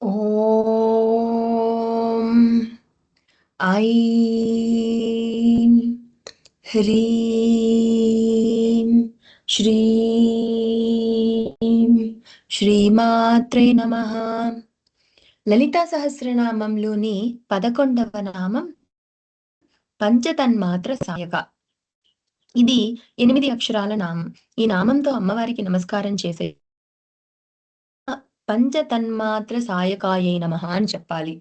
ఓం ఐం హ్రీం శ్రీం శ్రీమాత్రే నమః. లలితా సహస్రనామంలోని 11వ నామం పంచతన్మాత్ర సాయక. ఇది 8 అక్షరాల నామం. ఈ నామంతో అమ్మవారికి నమస్కారం చేసే పంచతన్మాత్ర సాయకాయై నమః అని చెప్పాలి.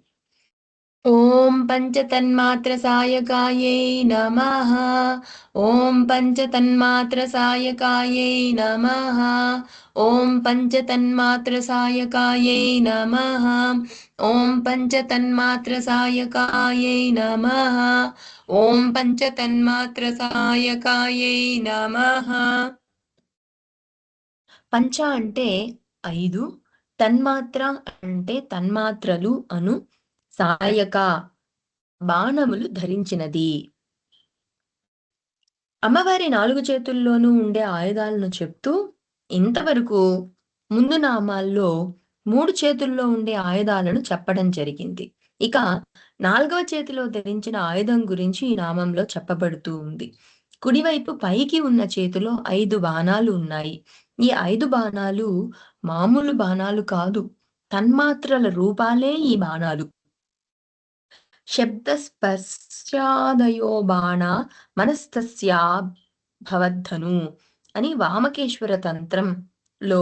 ఓం పంచతన్మాత్ర సాయకాయై నమః. ఓం పంచతన్మాత్ర సాయకాయై నమః. ఓం పంచతన్మాత్ర సాయకాయై నమః. ఓం పంచతన్మాత్ర సాయకాయై నమః. ఓం పంచతన్మాత్ర సాయకాయై నమః. పంచ అంటే 5, తన్మాత్ర అంటే తన్మాత్రలు అను, సాయక బాణములు ధరించినది. అమ్మవారి 4 చేతుల్లోనూ ఉండే ఆయుధాలను చెప్తూ ఇంతవరకు ముందు నామాల్లో 3 చేతుల్లో ఉండే ఆయుధాలను చెప్పడం జరిగింది. ఇక 4వ చేతిలో ధరించిన ఆయుధం గురించి ఈ నామంలో చెప్పబడుతూ ఉంది. కుడివైపు పైకి ఉన్న చేతిలో 5 బాణాలు ఉన్నాయి. ఈ 5 బాణాలు మామూలు బాణాలు కాదు, తన్మాత్రల రూపాలే ఈ బాణాలు. శబ్ద స్పర్శాదయో బాణ మనస్తస్యా భవద్ధను అని వామకేశ్వర తంత్రంలో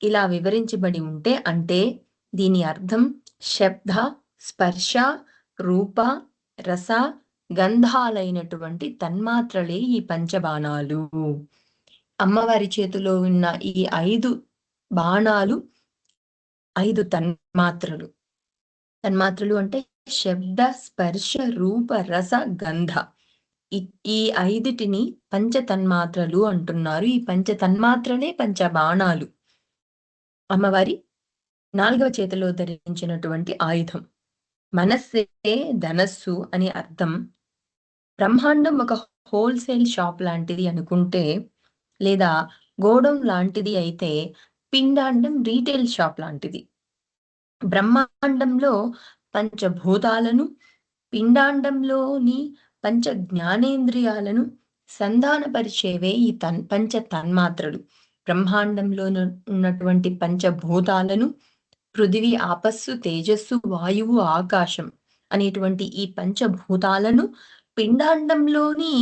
ఇలా వివరించబడి ఉంటే, అంటే దీని అర్థం శబ్ద, స్పర్శ, రూప, రస, గంధాలైనటువంటి తన్మాత్రలే ఈ పంచబాణాలు. అమ్మవారి చేతిలో ఉన్న ఈ 5 బాణాలు 5 తన్మాత్రలు. తన్మాత్రలు అంటే శబ్ద, స్పర్శ, రూప, రస, గంధ. ఈ 5టిని పంచతన్మాత్రలు అంటున్నారు. ఈ పంచతన్మాత్రలే పంచబాణాలు. అమ్మవారి 4వ చేతిలో ధరించినటువంటి ఆయుధం. మనస్సే ధనస్సు అని అర్థం. బ్రహ్మాండం ఒక హోల్సేల్ షాప్ లాంటిది అనుకుంటే, లేదా గోడౌన్ లాంటిది అయితే పిండాండం రీటైల్ షాప్ లాంటిది. బ్రహ్మాండంలో పంచభూతాలను, పిండాండంలోని పంచ జ్ఞానేంద్రియాలను సంధానపరిచేవే ఈ పంచ తన్మాత్రలు. బ్రహ్మాండంలో ఉన్నటువంటి పంచభూతాలను, పృథివీ, ఆపస్సు, తేజస్సు, వాయువు, ఆకాశం అనేటువంటి ఈ పంచభూతాలను, పిండాండంలోని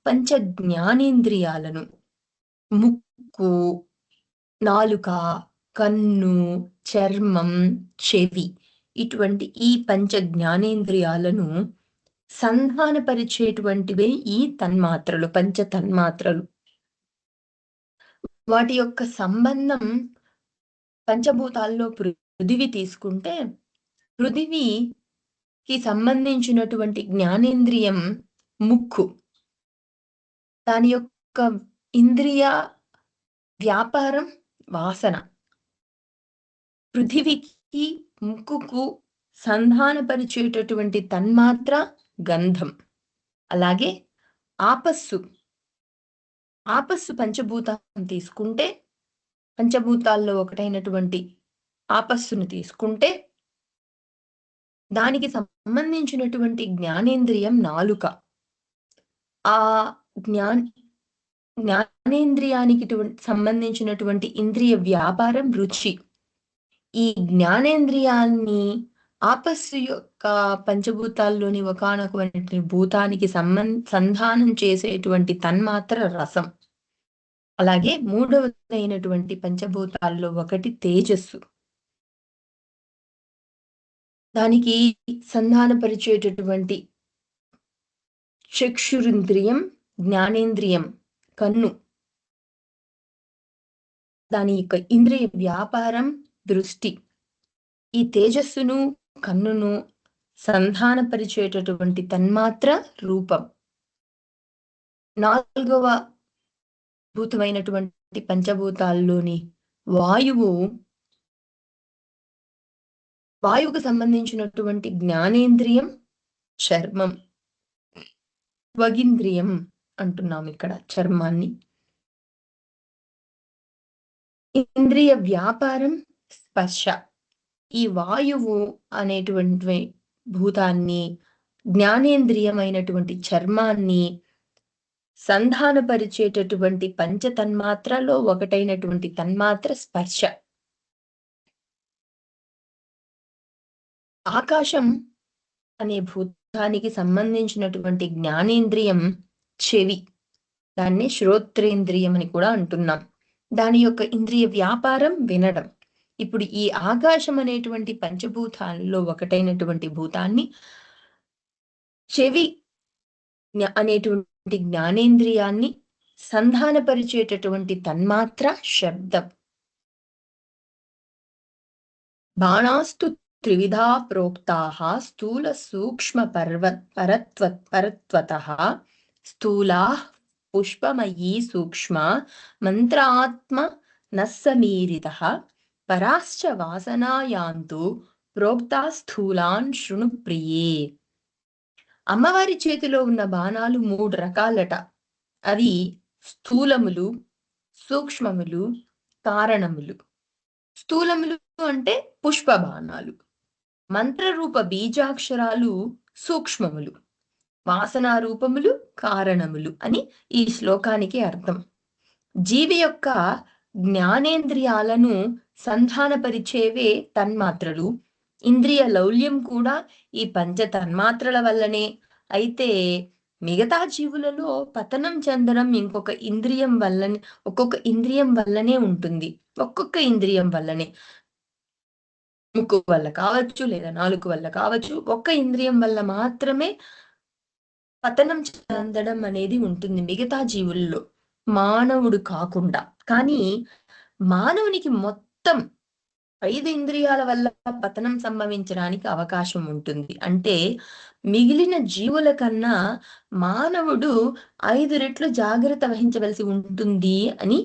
పంచ జ్ఞానేంద్రియాలను, ముక్కు, నాలుక, కన్ను, చర్మం, చెవి, ఇటువంటి ఈ పంచ జ్ఞానేంద్రియాలను సంధానపరిచేటువంటివే ఈ తన్మాత్రలు, పంచ తన్మాత్రలు. వాటి యొక్క సంబంధం పంచభూతాల్లో పృథివి తీసుకుంటే, పృథివీకి సంబంధించినటువంటి జ్ఞానేంద్రియం ముక్కు. దాని యొక్క ఇంద్రియ వ్యాపారం వాసన. పృథివికి, ముక్కుకు సంధానపరిచేటటువంటి తన్మాత్ర గంధం. అలాగే ఆపస్సు పంచభూతాన్ని తీసుకుంటే, పంచభూతాల్లో ఒకటైనటువంటి ఆపస్సును తీసుకుంటే, దానికి సంబంధించినటువంటి జ్ఞానేంద్రియం నాలుక. ఆ జ్ఞానేంద్రియానికి సంబంధించినటువంటి ఇంద్రియ వ్యాపారం రుచి. ఈ జ్ఞానేంద్రియాన్ని ఆపస్సు యొక్క పంచభూతాల్లోని ఒకానొక భూతానికి సంధానం చేసేటువంటి తన్మాత్ర రసం. అలాగే 3వదైనటువంటి పంచభూతాల్లో ఒకటి తేజస్సు. దానికి సంధానపరిచేటటువంటి చక్షురింద్రియం, జ్ఞానేంద్రియం కన్ను. దాని యొక్క ఇంద్రియ వ్యాపారం దృష్టి. ఈ తేజస్సును, కన్నును సంధానపరిచేటటువంటి తన్మాత్ర రూపం. 4వ భూతమైనటువంటి పంచభూతాల్లోని వాయువుకు సంబంధించినటువంటి జ్ఞానేంద్రియం చర్మం. త్వగింద్రియం అంటున్నాం ఇక్కడ చర్మాన్ని. ఇంద్రియ వ్యాపారం స్పర్శ. ఈ వాయువు అనేటువంటి భూతాన్ని, జ్ఞానేంద్రియమైనటువంటి చర్మాన్ని, సంధానపరిచేటటువంటి పంచ తన్మాత్రలో ఒకటైనటువంటి తన్మాత్ర స్పర్శ. ఆకాశం అనే భూతానికి సంబంధించినటువంటి జ్ఞానేంద్రియం చెవి. దాన్ని శ్రోత్రేంద్రియం అని కూడా అంటున్నాం. దాని యొక్క ఇంద్రియ వ్యాపారం వినడం. ఇప్పుడు ఈ ఆకాశం అనేటువంటి పంచభూతాల్లో ఒకటైనటువంటి భూతాన్ని చెవి అనేటువంటి జ్ఞానేంద్రియాన్ని సంధానపరిచేటటువంటి తన్మాత్ర శబ్దం. బాణాస్తు త్రివిధా ప్రోక్తాః స్థూల సూక్ష్మ పరత్వతః స్థూలాః పుష్పమయీ సూక్ష్మ మంత్రాత్మ నస్సమీరితః పరాశ్చ వాసనాయాంతు ప్రోక్తా స్థూలాన్ శృణు ప్రియే. అమ్మవారి చేతిలో ఉన్న బాణాలు 3 రకాలట. అవి స్థూలములు, సూక్ష్మములు, కారణములు. స్థూలములు అంటే పుష్ప బాణాలు, మంత్రరూప బీజాక్షరాలు సూక్ష్మములు, వాసనా రూపములు కారణములు అని ఈ శ్లోకానికి అర్థం. జీవి యొక్క జ్ఞానేంద్రియాలను సంధానపరిచేవే తన్మాత్రలు. ఇంద్రియ లౌల్యం కూడా ఈ పంచ తన్మాత్రల వల్లనే. అయితే మిగతా జీవులలో పతనం చెందడం ఇంకొక ఇంద్రియం వల్లనే, ఒక్కొక్క ఇంద్రియం వల్లనే ఉంటుంది. ఒక్కొక్క ఇంద్రియం వల్లనే, ముక్కు వల్ల కావచ్చు, లేదా నాలుగు వల్ల కావచ్చు. ఒక్క ఇంద్రియం వల్ల మాత్రమే పతనం చెందడం అనేది ఉంటుంది మిగతా జీవుల్లో, మానవుడు కాకుండా. కానీ మానవునికి మొత్తం 5 ఇంద్రియాల వల్ల పతనం సంభవించడానికి అవకాశం ఉంటుంది. అంటే మిగిలిన జీవుల కన్నా మానవుడు 5 రెట్లు జాగ్రత్త వహించవలసి ఉంటుంది అని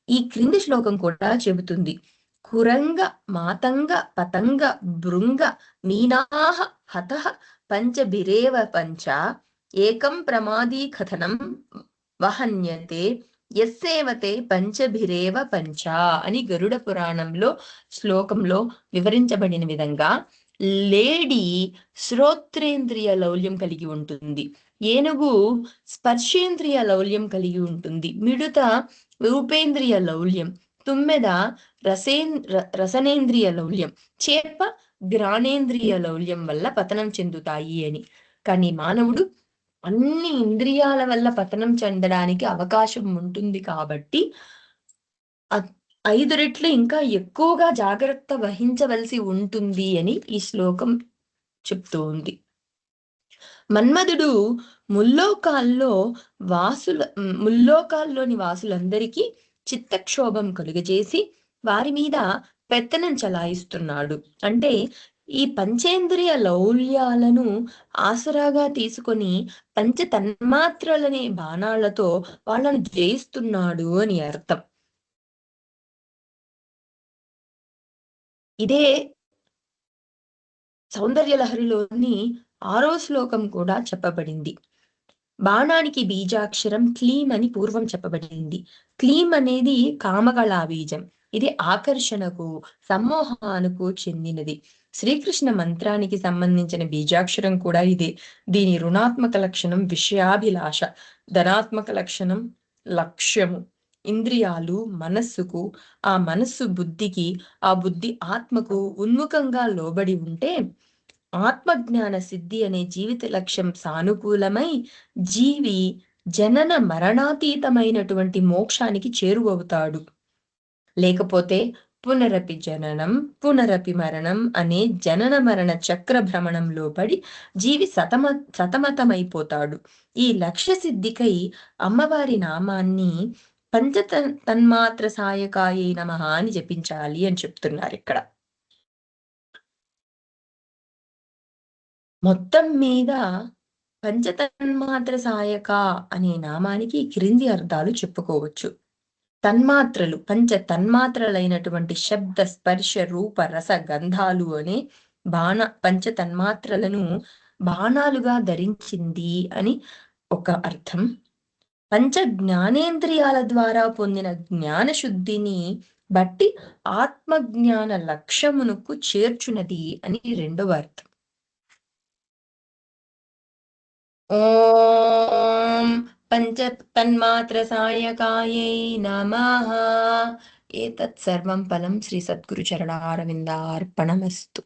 ఈ క్రింది శ్లోకం కూడా చెబుతుంది. కురంగ మాతంగ పతంగ భృంగ మీనాహ హతః పంచభిరేవ పంచ ఏకం ప్రమాదీ కథనం వహన్యతే యస్సేవతే పంచభిరేవ పంచ అని గరుడ పురాణంలో శ్లోకంలో వివరించబడిన విధంగా లేడి శ్రోత్రేంద్రియ లౌల్యం కలిగి ఉంటుంది, ఏనుగు స్పర్శేంద్రియ లౌల్యం కలిగి ఉంటుంది, మిడుత రూపేంద్రియ లౌల్యం, తుమ్మెద రసనేంద్రియ లౌల్యం, చేప ఘ్రాణేంద్రియ లౌల్యం వల్ల పతనం చెందుతాయి అని. కానీ మానవుడు అన్ని ఇంద్రియాల వల్ల పతనం చెందడానికి అవకాశం ఉంటుంది. కాబట్టి 5 రెట్లు ఇంకా ఎక్కువగా జాగ్రత్త వహించవలసి ఉంటుంది అని ఈ శ్లోకం చెప్తూ ఉంది. మన్మధుడు ముల్లోకాల్లోని వాసులందరికీ చిత్తక్షోభం కలుగజేసి వారి మీద పెత్తనం చలాయిస్తున్నాడు. అంటే ఈ పంచేంద్రియ లౌల్యాలను ఆసరాగా తీసుకొని పంచ తన్మాత్రలనే బాణాలతో వాళ్ళను జయిస్తున్నాడు అని అర్థం. ఇదే సౌందర్యలహరిలోని 6వ శ్లోకం కూడా చెప్పబడింది. బాణానికి బీజాక్షరం క్లీం అని పూర్వం చెప్పబడింది. క్లీం అనేది కామకళా బీజం. ఇది ఆకర్షణకు, సమ్మోహానికి చెందినది. శ్రీకృష్ణ మంత్రానికి సంబంధించిన బీజాక్షరం కూడా ఇదే. దీని రుణాత్మక లక్షణం విషయాభిలాష, ధనాత్మక లక్షణం లక్ష్యము. ఇంద్రియాలు మనస్సుకు, ఆ మనస్సు బుద్ధికి, ఆ బుద్ధి ఆత్మకు ఉన్ముఖంగా లోబడి ఉంటే ఆత్మజ్ఞాన సిద్ధి అనే జీవిత లక్ష్యం సానుకూలమై జీవి జనన మరణాతీతమైనటువంటి మోక్షానికి చేరువవుతాడు. లేకపోతే పునరపి జననం పునరపి మరణం అనే జనన మరణ చక్ర భ్రమణంలో పడి జీవి సతమతమైపోతాడు. ఈ లక్ష్య సిద్ధికై అమ్మవారి నామాన్ని పంచ తన్మాత్ర సాయకాయే నమః అని జపించాలి అని చెప్తున్నారు ఇక్కడ. మొత్తం మీద పంచతన్మాత్ర సాయక అనే నామానికి క్రింది అర్థాలు చెప్పుకోవచ్చు. తన్మాత్రలు, పంచ తన్మాత్రలైనటువంటి శబ్ద స్పర్శ రూప రస గంధాలు అనే పంచ తన్మాత్రలను బాణాలుగా ధరించింది అని ఒక అర్థం. పంచ జ్ఞానేంద్రియాల ద్వారా పొందిన జ్ఞాన శుద్ధిని బట్టి ఆత్మజ్ఞాన లక్ష్యమునకు చేర్చునది అని రెండవ అర్థం. ఓం పంచ తన్మాత్ర సాయకాయై నమః. ఏతత్ సర్వం ఫలం శ్రీ సద్గురు చరణారవిందార్పణమస్తు.